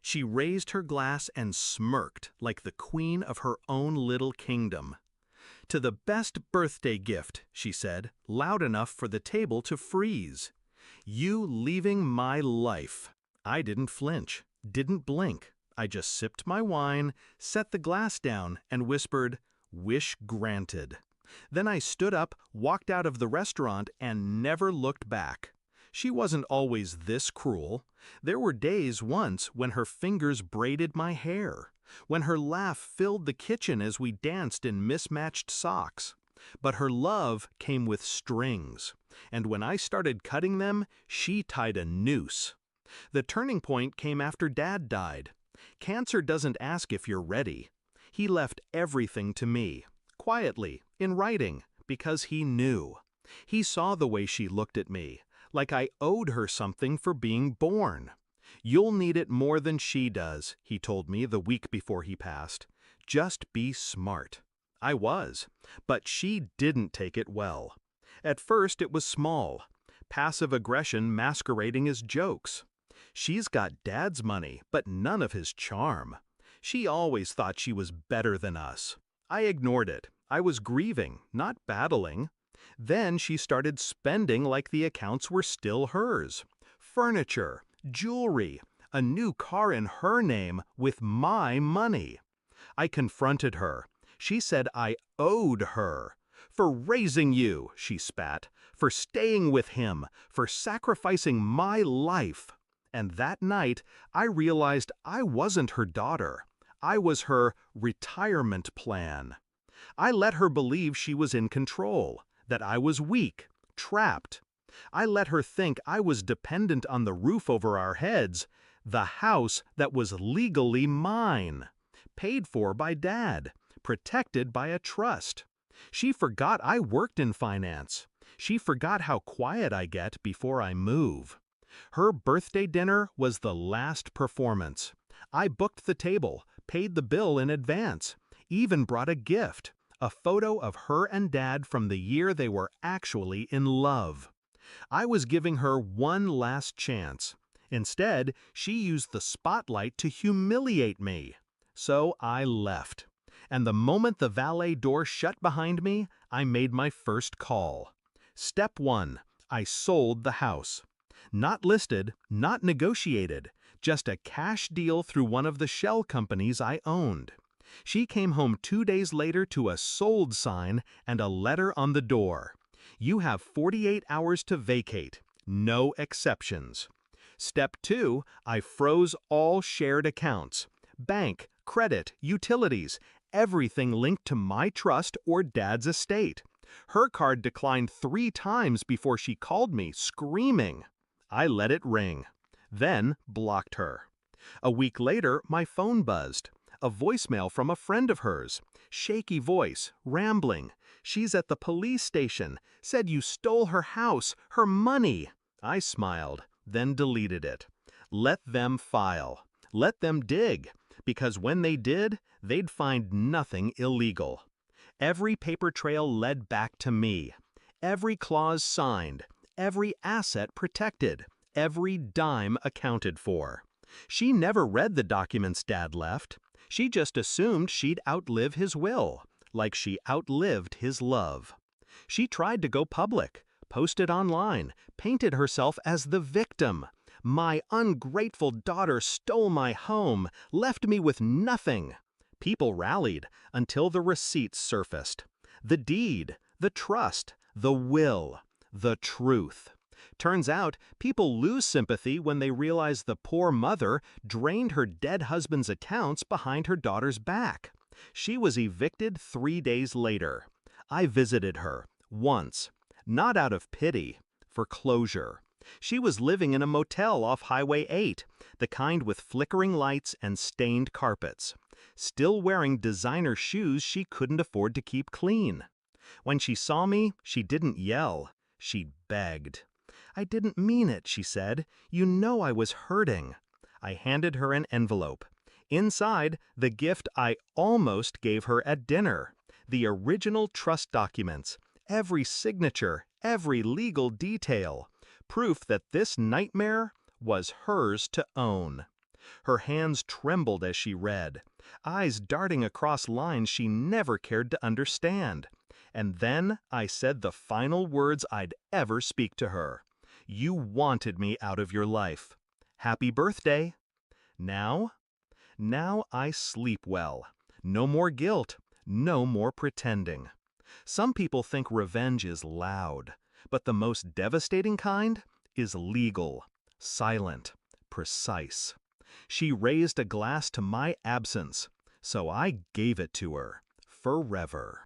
She raised her glass and smirked like the queen of her own little kingdom. "To the best birthday gift," she said, loud enough for the table to freeze. "You leaving my life." I didn't flinch, didn't blink. I just sipped my wine, set the glass down, and whispered, "Wish granted." Then I stood up, walked out of the restaurant, and never looked back. She wasn't always this cruel. There were days once when her fingers braided my hair, when her laugh filled the kitchen as we danced in mismatched socks. But her love came with strings, and when I started cutting them, she tied a noose. The turning point came after Dad died. Cancer doesn't ask if you're ready. He left everything to me, quietly, in writing, because he knew. He saw the way she looked at me, like I owed her something for being born. "You'll need it more than she does," he told me the week before he passed. "Just be smart." I was, but she didn't take it well. At first it was small, passive aggression masquerading as jokes. She's got Dad's money, but none of his charm. She always thought she was better than us. I ignored it. I was grieving, not battling. Then she started spending like the accounts were still hers. Furniture, jewelry, a new car in her name with my money. I confronted her. She said I owed her. "For raising you," she spat, "for staying with him, for sacrificing my life." And that night, I realized I wasn't her daughter. I was her retirement plan. I let her believe she was in control, that I was weak, trapped. I let her think I was dependent on the roof over our heads, the house that was legally mine, paid for by Dad, protected by a trust. She forgot I worked in finance. She forgot how quiet I get before I move. Her birthday dinner was the last performance. I booked the table, paid the bill in advance, even brought a gift, a photo of her and Dad from the year they were actually in love. I was giving her one last chance. Instead, she used the spotlight to humiliate me. So I left. And the moment the valet door shut behind me, I made my first call. Step 1. I sold the house. Not listed, not negotiated, just a cash deal through one of the shell companies I owned. She came home 2 days later to a sold sign and a letter on the door. "You have 48 hours to vacate. No exceptions." Step 2, I froze all shared accounts. Bank, credit, utilities, everything linked to my trust or Dad's estate. Her card declined 3 times before she called me, screaming. I let it ring, then blocked her. A week later, my phone buzzed. A voicemail from a friend of hers. Shaky voice, rambling. "She's at the police station. Said you stole her house, her money." I smiled, then deleted it. Let them file. Let them dig. Because when they did, they'd find nothing illegal. Every paper trail led back to me. Every clause signed. Every asset protected. Every dime accounted for. She never read the documents Dad left. She just assumed she'd outlive his will, like she outlived his love. She tried to go public, posted online, painted herself as the victim. "My ungrateful daughter stole my home, left me with nothing." People rallied until the receipts surfaced. The deed, the trust, the will, the truth. Turns out, people lose sympathy when they realize the poor mother drained her dead husband's accounts behind her daughter's back. She was evicted 3 days later. I visited her, once. Not out of pity, for closure. She was living in a motel off Highway 8, the kind with flickering lights and stained carpets. Still wearing designer shoes she couldn't afford to keep clean. When she saw me, she didn't yell. She begged. "I didn't mean it," she said. "You know I was hurting." I handed her an envelope. Inside, the gift I almost gave her at dinner. The original trust documents. Every signature, every legal detail. Proof that this nightmare was hers to own. Her hands trembled as she read, eyes darting across lines she never cared to understand. And then I said the final words I'd ever speak to her. You wanted me out of your life. Happy birthday. Now? Now I sleep well. No more guilt. No more pretending. Some people think revenge is loud, but the most devastating kind is legal, silent, precise. She raised a glass to my absence, so I gave it to her, forever.